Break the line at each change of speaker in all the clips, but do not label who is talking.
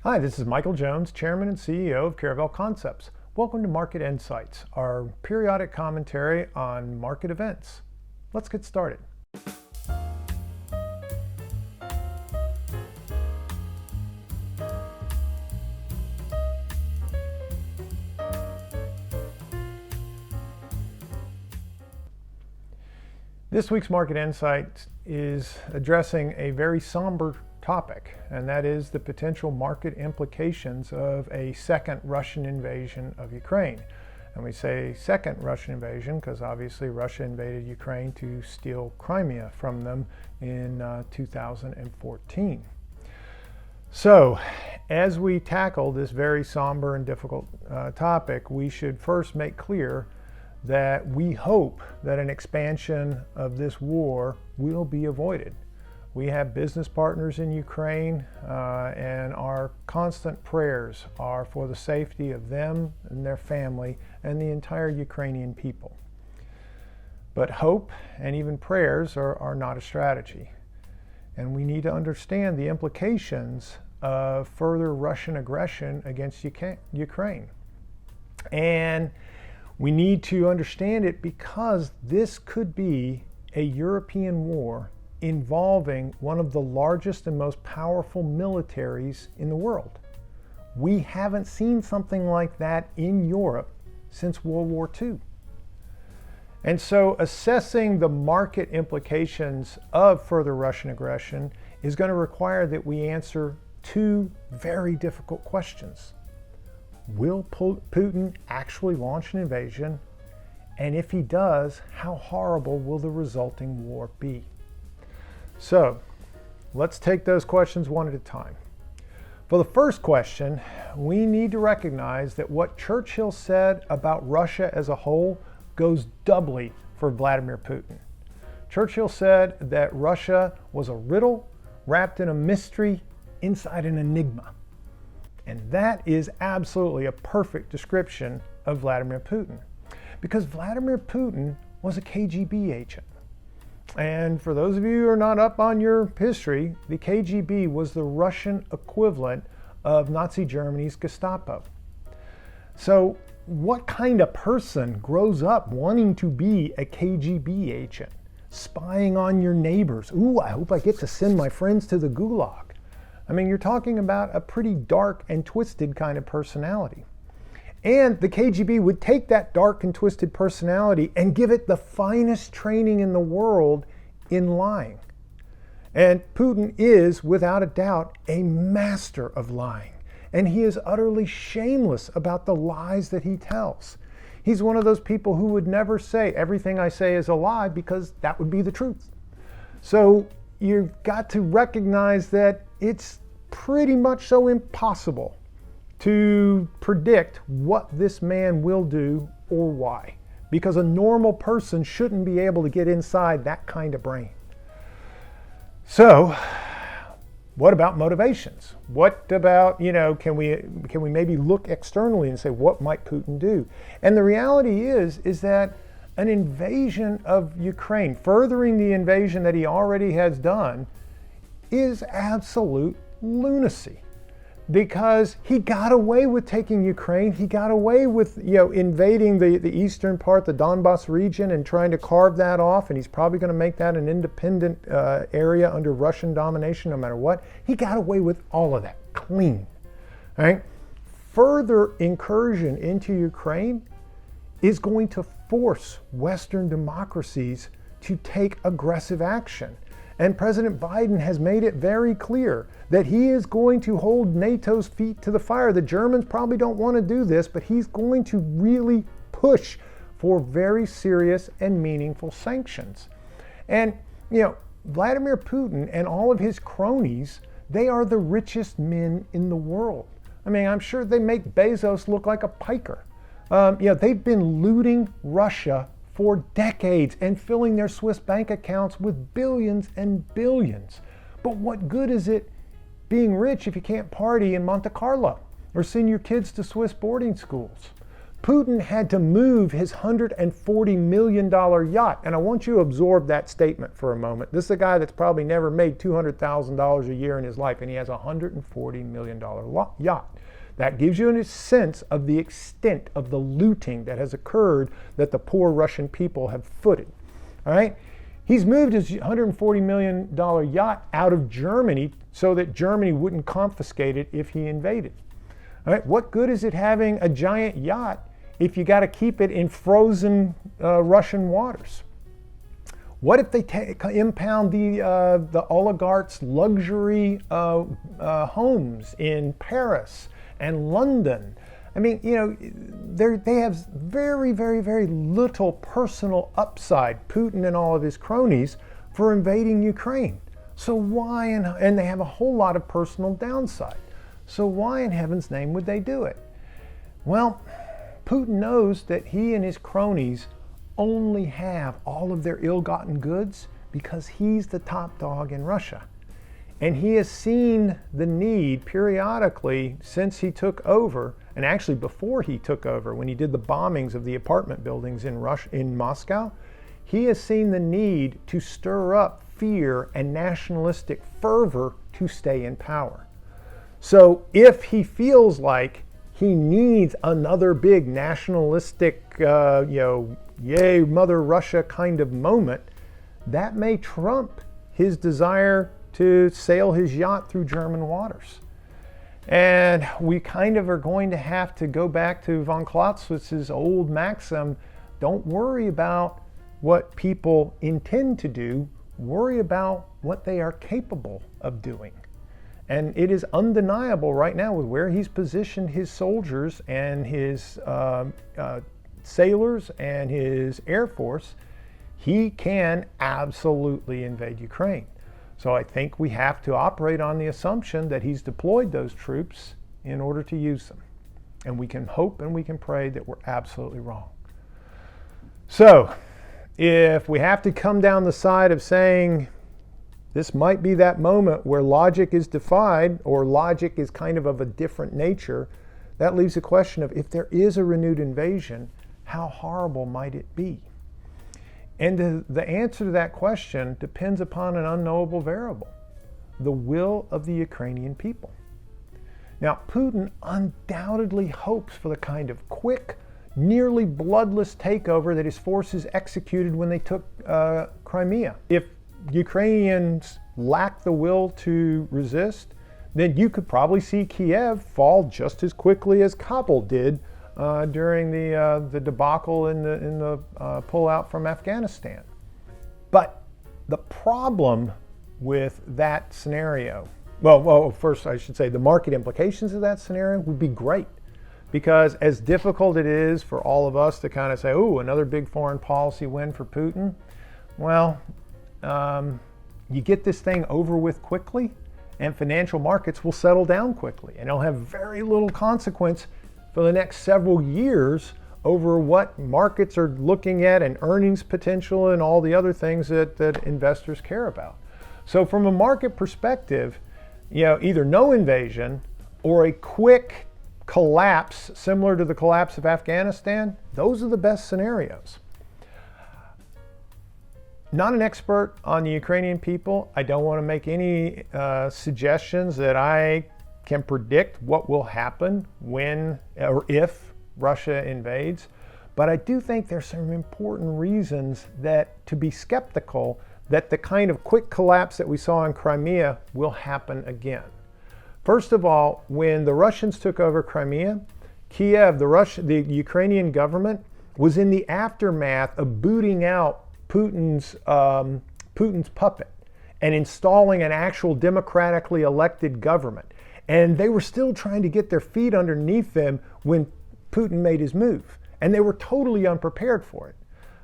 Hi, this is Michael Jones, Chairman and CEO of Caravel Concepts. Welcome to Market Insights, our periodic commentary on market events. Let's get started. This week's Market Insights is addressing a very somber topic, and that is the potential market implications of a second Russian invasion of Ukraine. And we say second Russian invasion because obviously Russia invaded Ukraine to steal Crimea from them in 2014. So, as we tackle this very somber and difficult topic, we should first make clear that we hope that an expansion of this war will be avoided. We have business partners in Ukraine, and our constant prayers are for the safety of them and their family and the entire Ukrainian people. But hope and even prayers are not a strategy. And we need to understand the implications of further Russian aggression against Ukraine. And we need to understand it because this could be a European war involving one of the largest and most powerful militaries in the world. We haven't seen something like that in Europe since World War II. And so assessing the market implications of further Russian aggression is going to require that we answer two very difficult questions. Will Putin actually launch an invasion? And if he does, how horrible will the resulting war be? So, let's take those questions one at a time. For the first question, we need to recognize that what Churchill said about Russia as a whole goes doubly for Vladimir Putin. Churchill said that Russia was a riddle wrapped in a mystery inside an enigma. And that is absolutely a perfect description of Vladimir Putin, because Vladimir Putin was a KGB agent. And for those of you who are not up on your history, the KGB was the Russian equivalent of Nazi Germany's Gestapo. So what kind of person grows up wanting to be a KGB agent, spying on your neighbors? Ooh, I hope I get to send my friends to the gulag. I mean, you're talking about a pretty dark and twisted kind of personality. And the KGB would take that dark and twisted personality and give it the finest training in the world in lying. And Putin is, without a doubt, a master of lying. And he is utterly shameless about the lies that he tells. He's one of those people who would never say, everything I say is a lie, because that would be the truth. So you've got to recognize that it's pretty much so impossible to predict what this man will do or why, because a normal person shouldn't be able to get inside that kind of brain. So, what about motivations? What about, can we maybe look externally and say, what might Putin do? And the reality is that an invasion of Ukraine, furthering the invasion that he already has done, is absolute lunacy. Because he got away with taking Ukraine, he got away with invading the eastern part, the Donbas region, and trying to carve that off, and he's probably going to make that an independent area under Russian domination no matter what. He got away with all of that, clean. All right? Further incursion into Ukraine is going to force Western democracies to take aggressive action. And President Biden has made it very clear that he is going to hold NATO's feet to the fire. The Germans probably don't want to do this, but he's going to really push for very serious and meaningful sanctions. And, Vladimir Putin and all of his cronies, they are the richest men in the world. I mean, I'm sure they make Bezos look like a piker. They've been looting Russia for decades and filling their Swiss bank accounts with billions and billions. But what good is it being rich if you can't party in Monte Carlo or send your kids to Swiss boarding schools? Putin had to move his $140 million yacht. And I want you to absorb that statement for a moment. This is a guy that's probably never made $200,000 a year in his life, and he has a $140 million yacht. That gives you a sense of the extent of the looting that has occurred that the poor Russian people have footed. All right? He's moved his $140 million yacht out of Germany so that Germany wouldn't confiscate it if he invaded. All right? What good is it having a giant yacht if you got to keep it in frozen Russian waters? What if they impound the oligarchs' luxury homes in Paris and London? I mean, you know, they have very, very, very little personal upside, Putin and all of his cronies, for invading Ukraine. So why, and they have a whole lot of personal downside. So why in heaven's name would they do it? Well, Putin knows that he and his cronies only have all of their ill-gotten goods because he's the top dog in Russia. And he has seen the need periodically since he took over, and actually before he took over, when he did the bombings of the apartment buildings in Moscow, he has seen the need to stir up fear and nationalistic fervor to stay in power. So if he feels like he needs another big nationalistic, yay, Mother Russia kind of moment, that may trump his desire to sail his yacht through German waters. And we kind of are going to have to go back to von Clausewitz's old maxim, don't worry about what people intend to do, worry about what they are capable of doing. And it is undeniable right now with where he's positioned his soldiers and his sailors and his Air Force, he can absolutely invade Ukraine. So I think we have to operate on the assumption that he's deployed those troops in order to use them. And we can hope and we can pray that we're absolutely wrong. So if we have to come down the side of saying this might be that moment where logic is defied or logic is kind of a different nature, that leaves the question of if there is a renewed invasion, how horrible might it be? And the answer to that question depends upon an unknowable variable, the will of the Ukrainian people. Now, Putin undoubtedly hopes for the kind of quick, nearly bloodless takeover that his forces executed when they took Crimea. If Ukrainians lack the will to resist, then you could probably see Kiev fall just as quickly as Kabul did during the debacle in the pullout from Afghanistan. But the problem with that scenario, well, first I should say the market implications of that scenario would be great, because as difficult it is for all of us to kind of say, oh, another big foreign policy win for Putin, well, you get this thing over with quickly, and financial markets will settle down quickly, and it'll have very little consequence for the next several years over what markets are looking at and earnings potential and all the other things that investors care about. So from a market perspective, either no invasion or a quick collapse similar to the collapse of Afghanistan, those are the best scenarios. Not an expert on the Ukrainian people. I don't want to make any suggestions that I can predict what will happen when or if Russia invades. But I do think there's some important reasons to be skeptical that the kind of quick collapse that we saw in Crimea will happen again. First of all, when the Russians took over Crimea, Kiev, the Ukrainian government, was in the aftermath of booting out Putin's puppet and installing an actual democratically elected government. And they were still trying to get their feet underneath them when Putin made his move. And they were totally unprepared for it.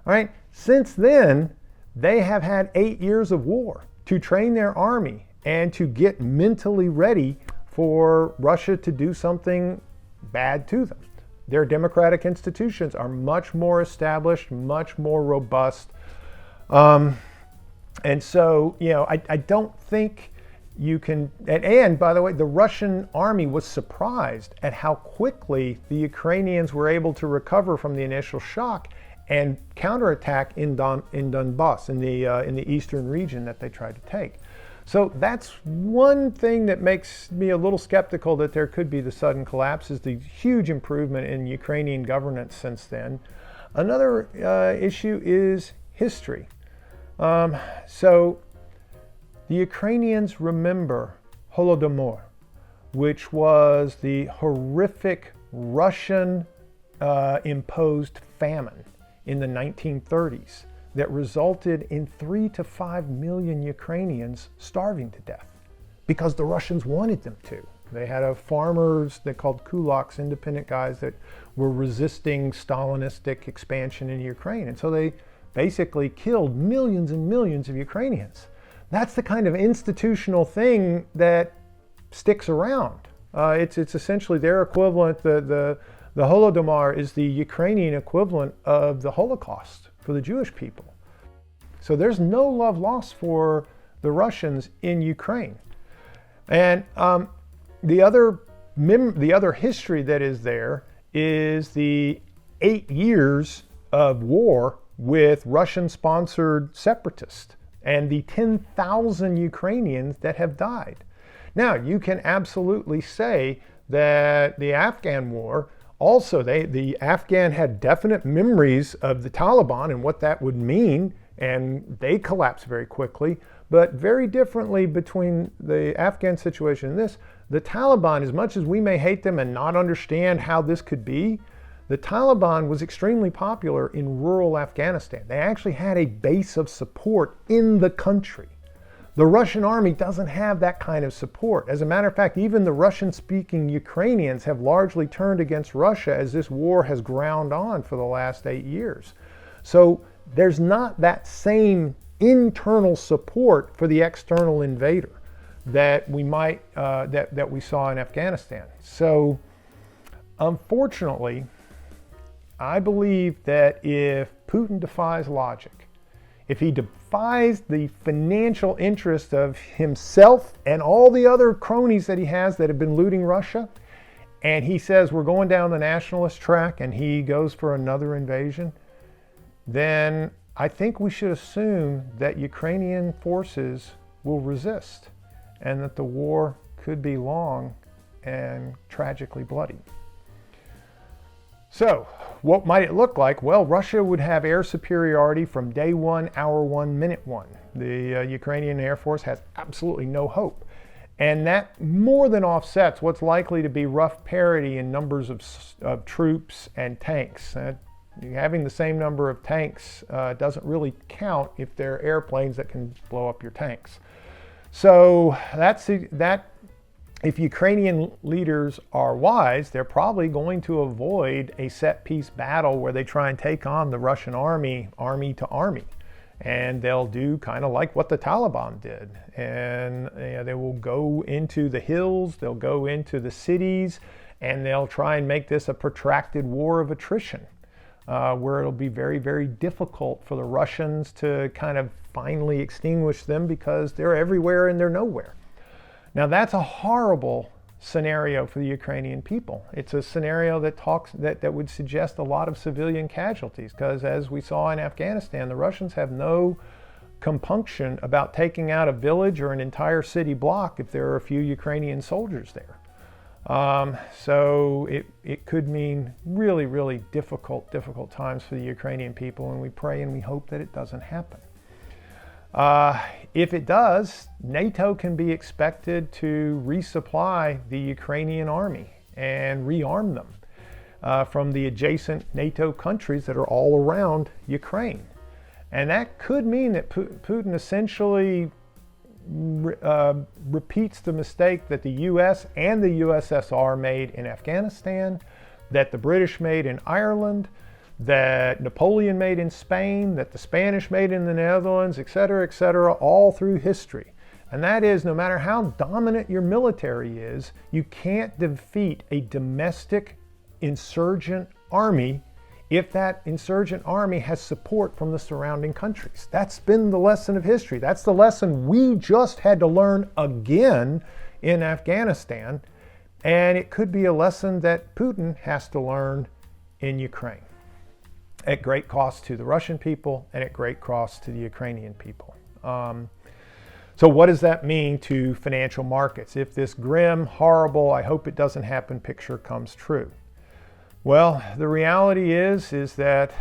All right. Since then, they have had 8 years of war to train their army and to get mentally ready for Russia to do something bad to them. Their democratic institutions are much more established, much more robust. And so, I don't think you can, and by the way, the Russian army was surprised at how quickly the Ukrainians were able to recover from the initial shock and counterattack in Donbass, in the eastern region that they tried to take. So that's one thing that makes me a little skeptical that there could be the sudden collapse, is the huge improvement in Ukrainian governance since then. Another issue is history. So the Ukrainians remember Holodomor, which was the horrific Russian imposed famine in the 1930s that resulted in 3 to 5 million Ukrainians starving to death because the Russians wanted them to. They had farmers they called kulaks, independent guys that were resisting Stalinistic expansion in Ukraine. And so they basically killed millions and millions of Ukrainians. That's the kind of institutional thing that sticks around. It's essentially their equivalent. The Holodomor is the Ukrainian equivalent of the Holocaust for the Jewish people. So there's no love lost for the Russians in Ukraine. And the other history that is there is the 8 years of war with Russian-sponsored separatists and the 10,000 Ukrainians that have died. Now, you can absolutely say that the Afghan war, also the Afghan had definite memories of the Taliban and what that would mean, and they collapsed very quickly. But very differently between the Afghan situation and this, the Taliban, as much as we may hate them and not understand how this could be, the Taliban was extremely popular in rural Afghanistan. They actually had a base of support in the country. The Russian army doesn't have that kind of support. As a matter of fact, even the Russian-speaking Ukrainians have largely turned against Russia as this war has ground on for the last 8 years. So there's not that same internal support for the external invader that we might that we saw in Afghanistan. So unfortunately, I believe that if Putin defies logic, if he defies the financial interest of himself and all the other cronies that he has that have been looting Russia, and he says we're going down the nationalist track and he goes for another invasion, then I think we should assume that Ukrainian forces will resist and that the war could be long and tragically bloody. So, what might it look like? Well, Russia would have air superiority from day one, hour one, minute one. The Ukrainian Air Force has absolutely no hope. And that more than offsets what's likely to be rough parity in numbers of troops and tanks. Having the same number of tanks doesn't really count if they're airplanes that can blow up your tanks. So if Ukrainian leaders are wise, they're probably going to avoid a set-piece battle where they try and take on the Russian army to army. And they'll do kind of like what the Taliban did. And they will go into the hills, they'll go into the cities, and they'll try and make this a protracted war of attrition, where it'll be very, very difficult for the Russians to kind of finally extinguish them because they're everywhere and they're nowhere. Now that's a horrible scenario for the Ukrainian people. It's a scenario that would suggest a lot of civilian casualties, because as we saw in Afghanistan, the Russians have no compunction about taking out a village or an entire city block if there are a few Ukrainian soldiers there. So it could mean really, really difficult times for the Ukrainian people, and we pray and we hope that it doesn't happen. If it does, NATO can be expected to resupply the Ukrainian army and rearm them from the adjacent NATO countries that are all around Ukraine. And that could mean that Putin essentially repeats the mistake that the US and the USSR made in Afghanistan, that the British made in Ireland, that Napoleon made in Spain, that the Spanish made in the Netherlands, etc., all through history. And that is, no matter how dominant your military is, you can't defeat a domestic insurgent army if that insurgent army has support from the surrounding countries. That's been the lesson of history. That's the lesson we just had to learn again in Afghanistan. And it could be a lesson that Putin has to learn in Ukraine at great cost to the Russian people and at great cost to the Ukrainian people. So what does that mean to financial markets if this grim, horrible, I hope it doesn't happen picture comes true? Well, the reality is that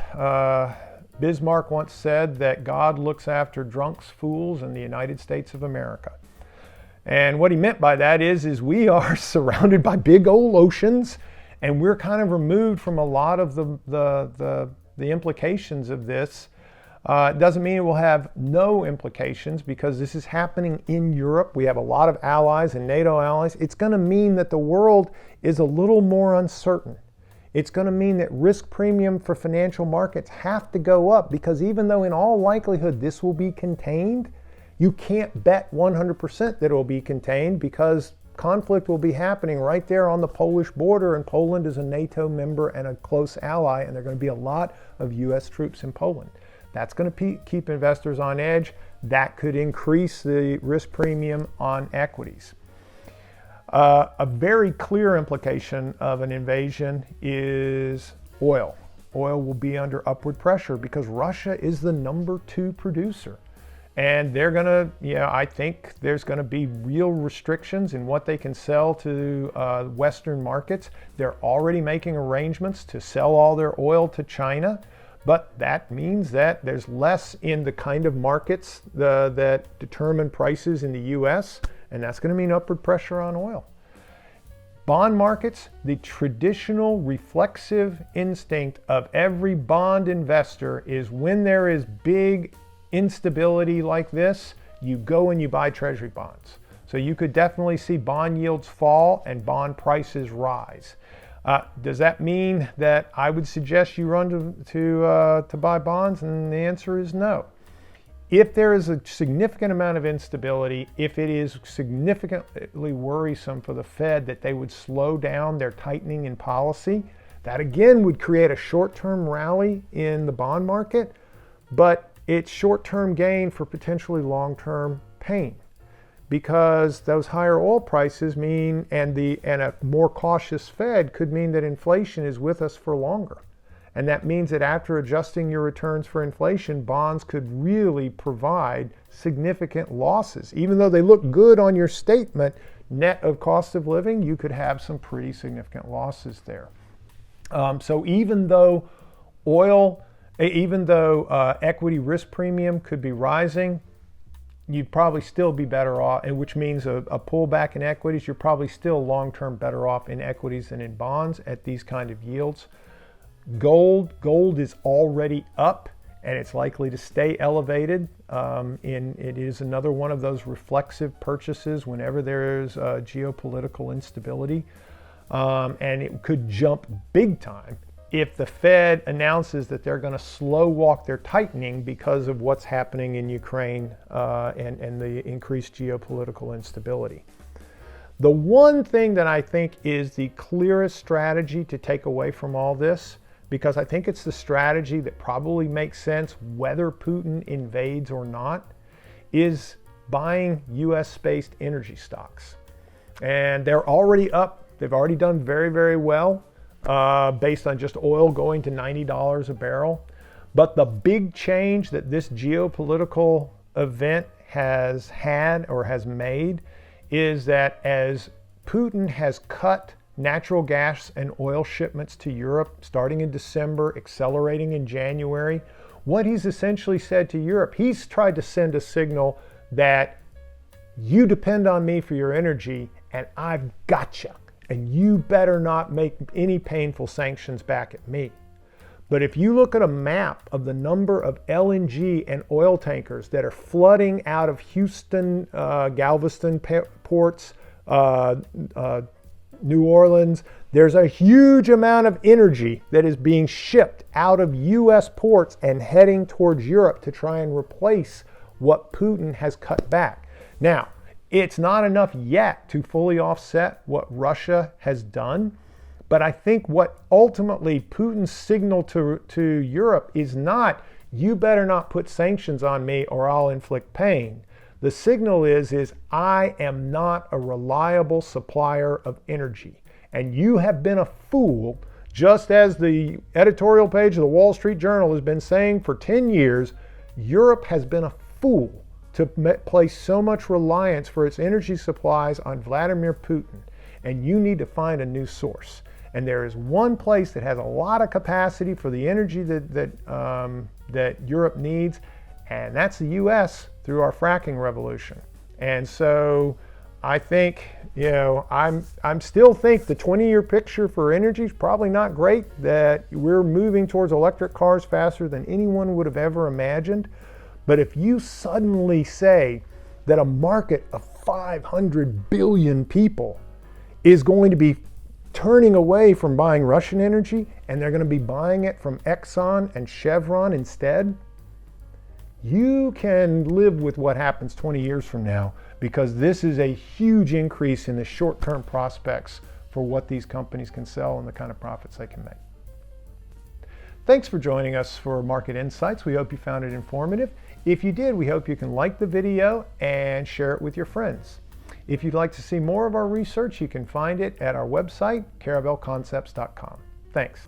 Bismarck once said that God looks after drunks, fools, in the United States of America. And what he meant by that is we are surrounded by big old oceans, and we're kind of removed from a lot of the implications of this. It doesn't mean it will have no implications, because this is happening in Europe. We have a lot of allies and NATO allies. It's going to mean that the world is a little more uncertain. It's going to mean that risk premium for financial markets have to go up, because even though in all likelihood this will be contained, you can't bet 100% that it will be contained, because conflict will be happening right there on the Polish border, and Poland is a NATO member and a close ally, and there are going to be a lot of U.S. troops in Poland. That's going to keep investors on edge. That could increase the risk premium on equities. A very clear implication of an invasion is oil. Oil will be under upward pressure because Russia is the number 2 producer. And they're going to, I think there's going to be real restrictions in what they can sell to Western markets. They're already making arrangements to sell all their oil to China. But that means that there's less in the kind of markets that determine prices in the U.S., and that's going to mean upward pressure on oil. Bond markets, the traditional reflexive instinct of every bond investor is when there is big instability like this, you go and you buy treasury bonds. So you could definitely see bond yields fall and bond prices rise. Does that mean that I would suggest you run to buy bonds? And the answer is no. If there is a significant amount of instability, if it is significantly worrisome for the Fed that they would slow down their tightening in policy, that again would create a short-term rally in the bond market, but it's short-term gain for potentially long-term pain, because those higher oil prices mean, and a more cautious Fed could mean that inflation is with us for longer. And that means that after adjusting your returns for inflation, bonds could really provide significant losses. Even though they look good on your statement, net of cost of living, you could have some pretty significant losses there. So even though equity risk premium could be rising, you'd probably still be better off, and which means a pullback in equities, you're probably still long-term better off in equities than in bonds at these kind of yields. Gold is already up, and it's likely to stay elevated. It is another one of those reflexive purchases whenever there's geopolitical instability, and it could jump big time if the Fed announces that they're going to slow walk their tightening because of what's happening in Ukraine and the increased geopolitical instability. The one thing that I think is the clearest strategy to take away from all this, because I think it's the strategy that probably makes sense whether Putin invades or not, is buying US-based energy stocks. And they're already up. They've already done very, very well based on just oil going to $90 a barrel. But the big change that this geopolitical event has had or has made is that as Putin has cut natural gas and oil shipments to Europe starting in December, accelerating in January, what he's essentially said to Europe, he's tried to send a signal that you depend on me for your energy and I've got you, and you better not make any painful sanctions back at me. But if you look at a map of the number of LNG and oil tankers that are flooding out of Houston, Galveston ports, New Orleans, there's a huge amount of energy that is being shipped out of US ports and heading towards Europe to try and replace what Putin has cut back. Now, it's not enough yet to fully offset what Russia has done, But I think what ultimately Putin's signal to Europe is not, you better not put sanctions on me or I'll inflict pain. The signal is I am not a reliable supplier of energy. And you have been a fool, just as the editorial page of the Wall Street Journal has been saying for 10 years, Europe has been a fool to place so much reliance for its energy supplies on Vladimir Putin. And you need to find a new source. And there is one place that has a lot of capacity for the energy that Europe needs, and that's the U.S. through our fracking revolution. And so I think, I'm still think the 20-year picture for energy is probably not great, that we're moving towards electric cars faster than anyone would have ever imagined. But if you suddenly say that a market of 500 billion people is going to be turning away from buying Russian energy and they're going to be buying it from Exxon and Chevron instead, you can live with what happens 20 years from now, because this is a huge increase in the short-term prospects for what these companies can sell and the kind of profits they can make. Thanks for joining us for Market Insights. We hope you found it informative. If you did, we hope you can like the video and share it with your friends. If you'd like to see more of our research, you can find it at our website, caravelconcepts.com. Thanks.